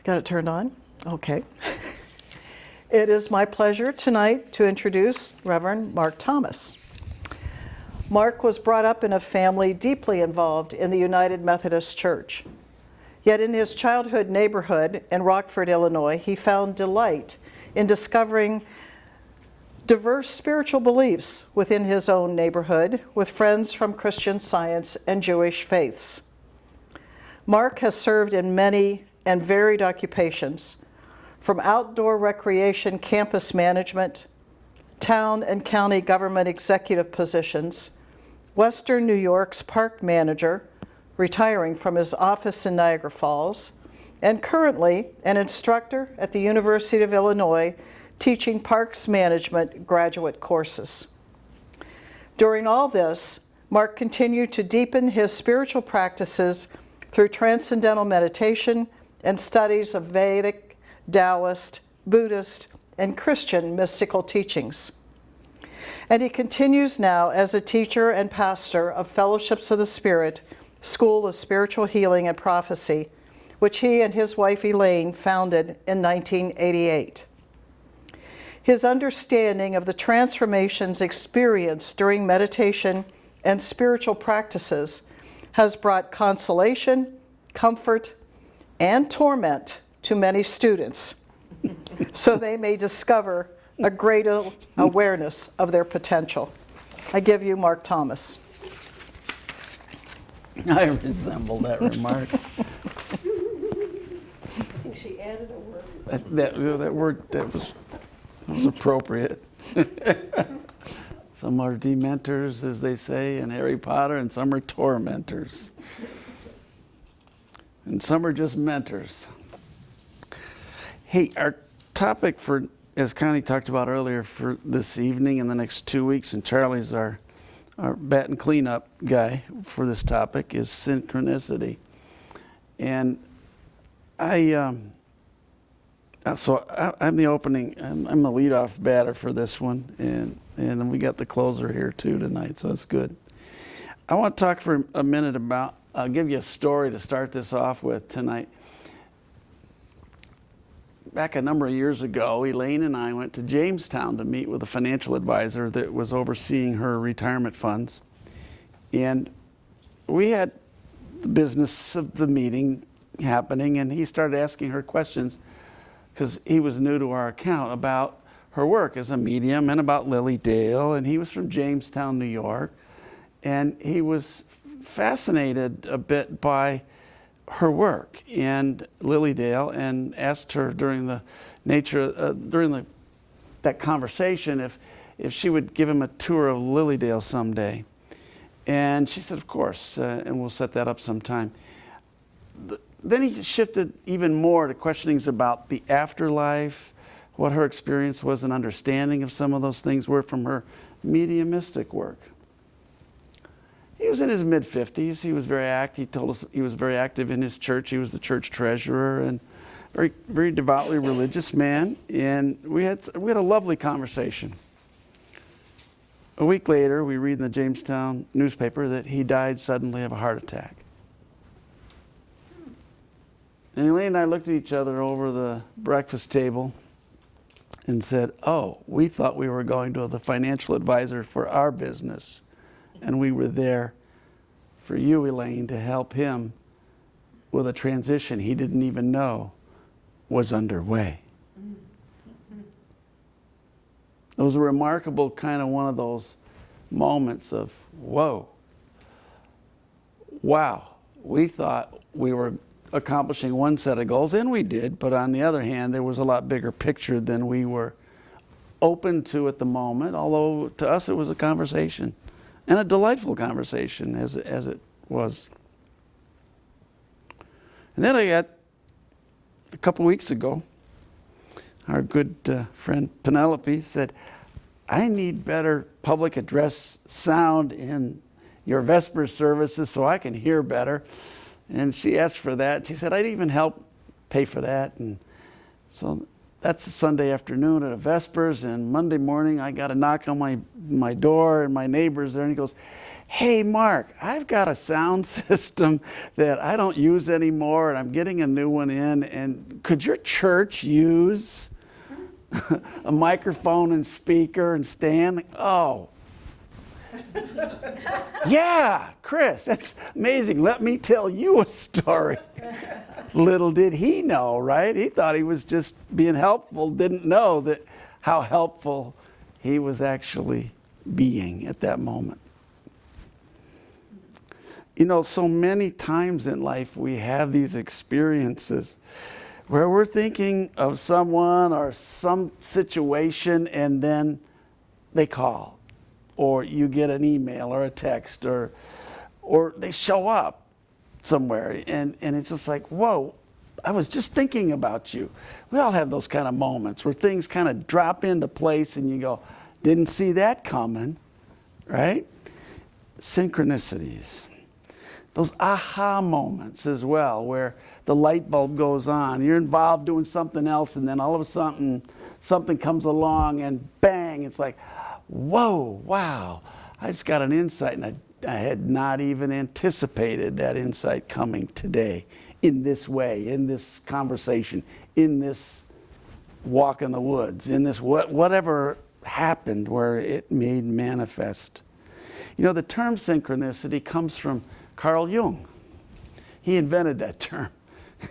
Got it turned on? Okay. It is my pleasure tonight to introduce Reverend Mark Thomas. Mark was brought up in a family deeply involved in the United Methodist Church. Yet in his childhood neighborhood in Rockford, Illinois, he found delight in discovering diverse spiritual beliefs within his own neighborhood with friends from Christian Science and Jewish faiths. Mark has served in many and varied occupations, from outdoor recreation campus management, town and county government executive positions, Western New York's park manager, retiring from his office in Niagara Falls, and currently an instructor at the University of Illinois teaching parks management graduate courses. During all this, Mark continued to deepen his spiritual practices through transcendental meditation and studies of Vedic, Taoist, Buddhist, and Christian mystical teachings. And he continues now as a teacher and pastor of Fellowships of the Spirit, School of Spiritual Healing and Prophecy, which he and his wife Elaine founded in 1988. His understanding of the transformations experienced during meditation and spiritual practices has brought consolation, comfort, and torment to many students, so they may discover a greater awareness of their potential. I give you Mark Thomas. I resemble that remark. I think she added a word. That word that was appropriate. Some are dementors, as they say in Harry Potter, and some are tormentors. And some are just mentors. Hey, our topic for, as Connie talked about earlier, for this evening and the next 2 weeks, and Charlie's our bat and cleanup guy for this topic, is synchronicity. And I'm the opening, I'm the leadoff batter for this one, and we got the closer here too tonight, so that's good. I want to talk for a minute about, I'll give you a story to start this off with tonight. Back a number of years ago, Elaine and I went to Jamestown to meet with a financial advisor that was overseeing her retirement funds. And we had the business of the meeting happening, and he started asking her questions because he was new to our account about her work as a medium and about Lily Dale, and he was from Jamestown, New York, and he was fascinated a bit by her work and Lily Dale, and asked her during the that conversation if she would give him a tour of Lily Dale someday. And she said, of course, and we'll set that up sometime. Then he shifted even more to questionings about the afterlife, what her experience was, and understanding of some of those things were from her mediumistic work. He was in his mid-50s. He was very active. He told us he was very active in his church. He was the church treasurer and very, very devoutly religious man. And we had a lovely conversation. A week later, we read in the Jamestown newspaper that he died suddenly of a heart attack. And Elaine and I looked at each other over the breakfast table and said, oh, we thought we were going to the financial advisor for our business. And we were there for you, Elaine, to help him with a transition he didn't even know was underway. It was a remarkable kind of one of those moments of, whoa, wow, we thought we were accomplishing one set of goals, and we did, but on the other hand, there was a lot bigger picture than we were open to at the moment, although to us it was a conversation. And a delightful conversation as it was. And then I got, a couple weeks ago, our good friend Penelope said, I need better public address sound in your Vespers services so I can hear better. And she asked for that. She said, I'd even help pay for that. And so that's a Sunday afternoon at a Vespers, and Monday morning I got a knock on my door, and my neighbor's there, and he goes, hey, Mark, I've got a sound system that I don't use anymore, and I'm getting a new one in, and could your church use a microphone and speaker and stand? Oh, yeah, Chris, that's amazing. Let me tell you a story. Little did he know, right? He thought he was just being helpful, didn't know that how helpful he was actually being at that moment. You know, so many times in life we have these experiences where we're thinking of someone or some situation, and then they call, or you get an email or a text, or they show up somewhere, and it's just like, whoa, I was just thinking about you. We all have those kind of moments where things kind of drop into place and you go, didn't see that coming, right? Synchronicities. Those aha moments as well, where the light bulb goes on. You're involved doing something else, and then all of a sudden something comes along and bang, it's like, whoa, wow, I just got an insight, and I had not even anticipated that insight coming today in this way, in this conversation, in this walk in the woods, in this whatever happened where it made manifest. You know, the term synchronicity comes from Carl Jung. He invented that term,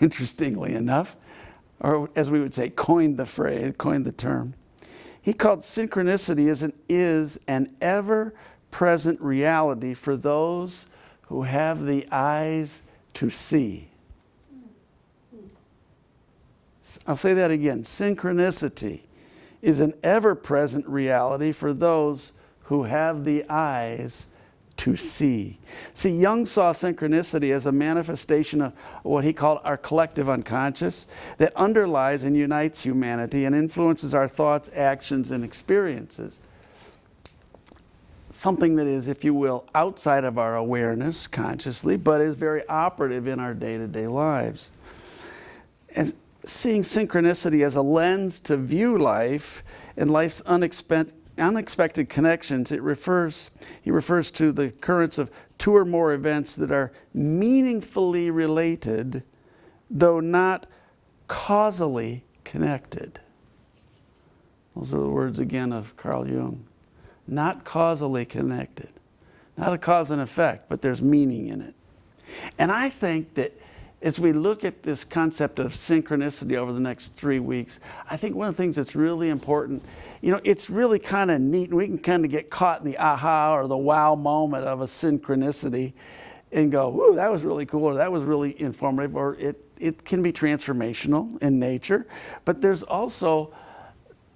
interestingly enough, or as we would say, coined the term. He called synchronicity is an ever-present reality for those who have the eyes to see. I'll say that again. Synchronicity is an ever-present reality for those who have the eyes to see. See, Jung saw synchronicity as a manifestation of what he called our collective unconscious that underlies and unites humanity and influences our thoughts, actions, and experiences. Something that is, if you will, outside of our awareness consciously, but is very operative in our day-to-day lives. As seeing synchronicity as a lens to view life and life's unexpected connections, he refers to the occurrence of two or more events that are meaningfully related, though not causally connected. Those are the words again of Carl Jung. Not causally connected. Not a cause and effect, but there's meaning in it. And I think that as we look at this concept of synchronicity over the next 3 weeks, I think one of the things that's really important, you know, it's really kind of neat, and we can kind of get caught in the aha or the wow moment of a synchronicity and go, ooh, that was really cool, or that was really informative, or it can be transformational in nature. But there's also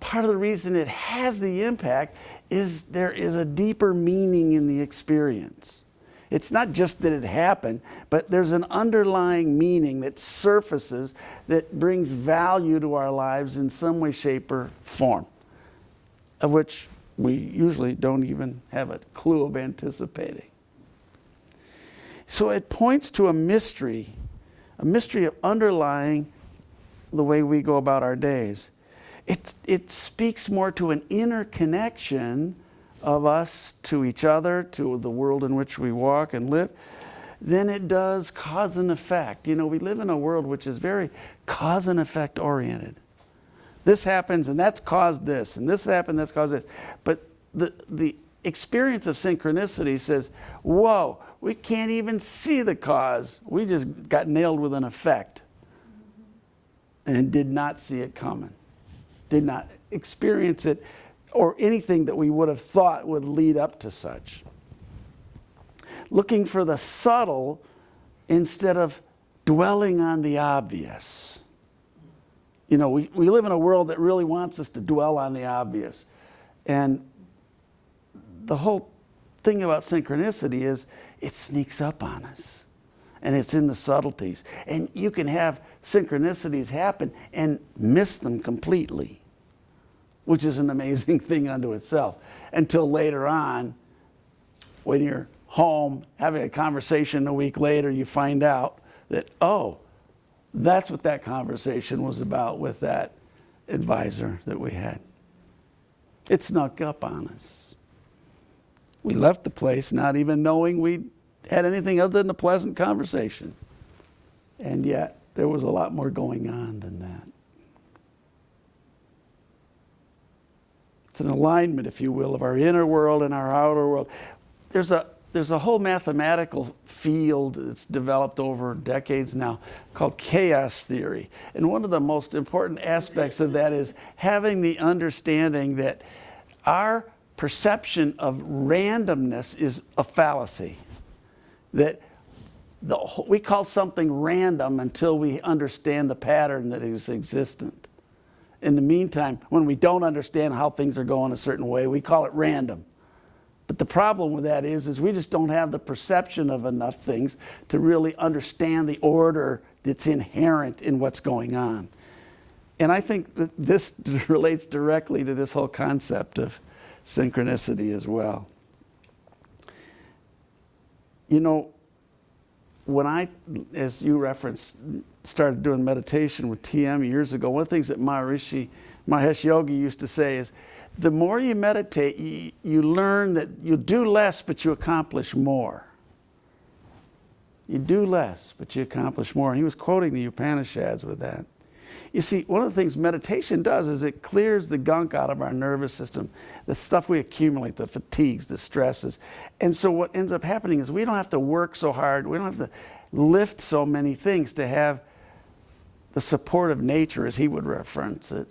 part of the reason it has the impact is there is a deeper meaning in the experience. It's not just that it happened, but there's an underlying meaning that surfaces that brings value to our lives in some way, shape, or form, of which we usually don't even have a clue of anticipating. So it points to a mystery of underlying the way we go about our days. It speaks more to an inner connection of us to each other, to the world in which we walk and live, than it does cause and effect. You know, we live in a world which is very cause and effect oriented. This happens and that's caused this, and this happened, that's caused this. But the experience of synchronicity says, whoa, we can't even see the cause. We just got nailed with an effect and did not see it coming. Did not experience it or anything that we would have thought would lead up to such. Looking for the subtle instead of dwelling on the obvious. You know, we live in a world that really wants us to dwell on the obvious. And the whole thing about synchronicity is it sneaks up on us. And it's in the subtleties. And you can have synchronicities happen and miss them completely, which is an amazing thing unto itself. Until later on, when you're home having a conversation a week later, you find out that, oh, that's what that conversation was about with that advisor that we had. It snuck up on us. we left the place not even knowing we had anything other than a pleasant conversation. And yet, there was a lot more going on than that. It's an alignment, if you will, of our inner world and our outer world. There's a whole mathematical field that's developed over decades now called chaos theory. And one of the most important aspects of that is having the understanding that our perception of randomness is a fallacy. That we call something random until we understand the pattern that is existent. In the meantime, when we don't understand how things are going a certain way, we call it random. But the problem with that is we just don't have the perception of enough things to really understand the order that's inherent in what's going on. And I think that this relates directly to this whole concept of synchronicity as well. You know, when I, as you referenced, started doing meditation with TM years ago, one of the things that Mahesh Yogi used to say is, the more you meditate, you learn that you do less, but you accomplish more. You do less, but you accomplish more. And he was quoting the Upanishads with that. You see, one of the things meditation does is it clears the gunk out of our nervous system, the stuff we accumulate, the fatigues, the stresses. And so what ends up happening is we don't have to work so hard, we don't have to lift so many things to have the support of nature, as he would reference it,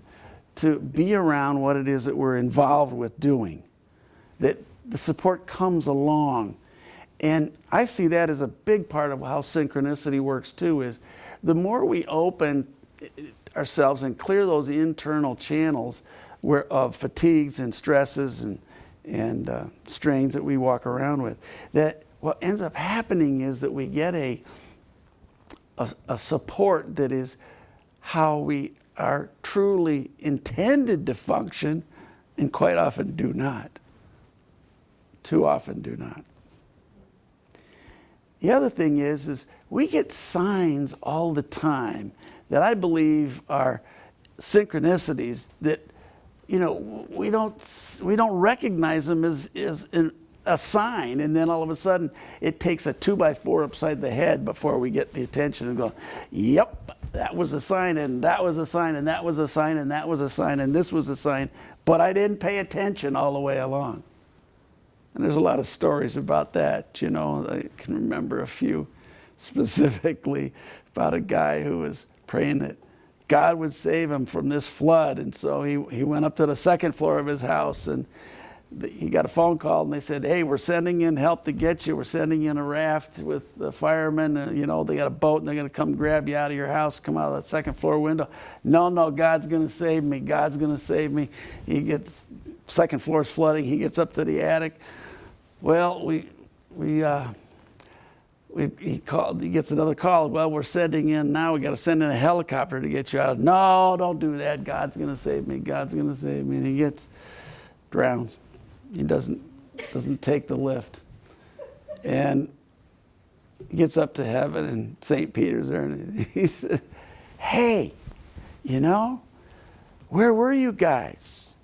to be around what it is that we're involved with doing, that the support comes along. And I see that as a big part of how synchronicity works too, is the more we open ourselves and clear those internal channels of fatigues and stresses and strains that we walk around with, that what ends up happening is that we get a support that is how we are truly intended to function, and quite often do not. Too often do not. The other thing is we get signs all the time that I believe are synchronicities that, you know, we don't recognize them as a sign, and then all of a sudden it takes a 2x4 upside the head before we get the attention and go, yep, that was a sign, and that was a sign, and that was a sign, and that was a sign, and this was a sign, but I didn't pay attention all the way along. And there's a lot of stories about that, you know. I can remember a few specifically about a guy who was praying that God would save him from this flood, and so he went up to the second floor of his house, and he got a phone call, and they said, hey, we're sending in help to get you. We're sending in a raft with the firemen. You know, they got a boat, and they're going to come grab you out of your house, come out of that second floor window. No, God's going to save me. God's going to save me. He gets, second floor's flooding. He gets up to the attic. Well, he gets another call. Well, we're sending in now. We got to send in a helicopter to get you out. No, don't do that. God's going to save me. God's going to save me. And he gets drowned. He doesn't take the lift. And he gets up to heaven, and St. Peter's there, and he said, hey, you know, where were you guys?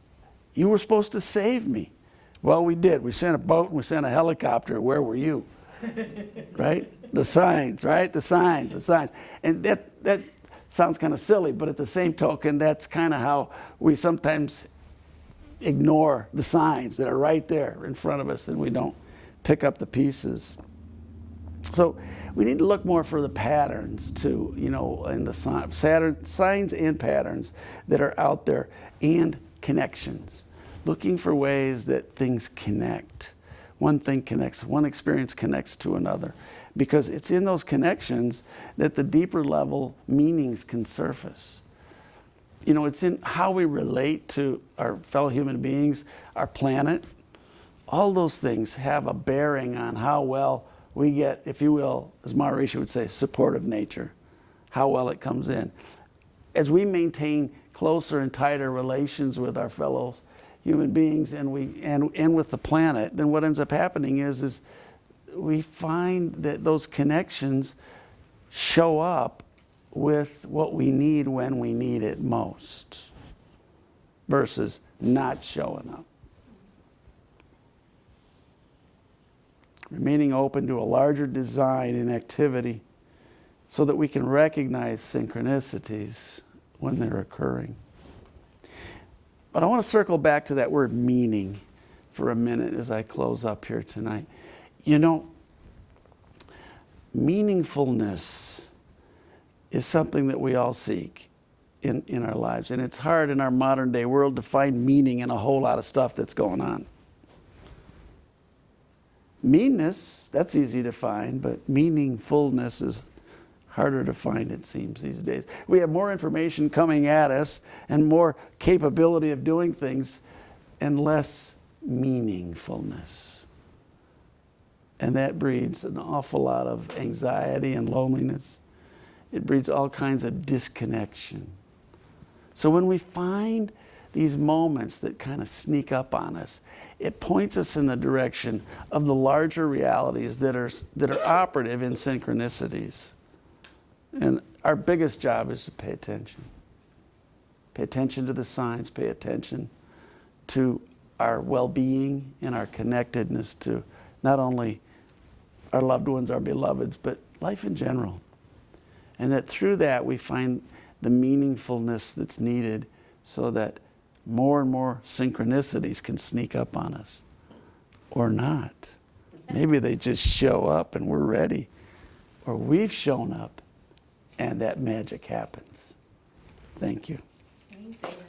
You were supposed to save me. Well, we did. We sent a boat and we sent a helicopter. Where were you? Right? The signs, right? The signs. And that sounds kind of silly, but at the same token, that's kind of how we sometimes ignore the signs that are right there in front of us, and we don't pick up the pieces. So we need to look more for the patterns too, you know, and the signs and patterns that are out there, and connections. Looking for ways that things connect. One thing connects, one experience connects to another. Because it's in those connections that the deeper level meanings can surface. You know, it's in how we relate to our fellow human beings, our planet. All those things have a bearing on how well we get, if you will, as Maharishi would say, support of nature, how well it comes in. As we maintain closer and tighter relations with our fellow human beings and with the planet, then what ends up happening is we find that those connections show up with what we need when we need it most, versus not showing up. remaining open to a larger design and activity so that we can recognize synchronicities when they're occurring. But I want to circle back to that word meaning for a minute as I close up here tonight. You know, meaningfulness is something that we all seek in our lives. And it's hard in our modern day world to find meaning in a whole lot of stuff that's going on. Meanness, that's easy to find, but meaningfulness is harder to find, it seems, these days. We have more information coming at us and more capability of doing things and less meaningfulness. And that breeds an awful lot of anxiety and loneliness. It breeds all kinds of disconnection. So when we find these moments that kind of sneak up on us, it points us in the direction of the larger realities that are operative in synchronicities. And our biggest job is to pay attention. Pay attention to the signs, pay attention to our well-being and our connectedness to not only our loved ones, our beloveds, but life in general. And that through that we find the meaningfulness that's needed so that more and more synchronicities can sneak up on us. Or not. Maybe they just show up and we're ready. Or we've shown up and that magic happens. Thank you. Thank you.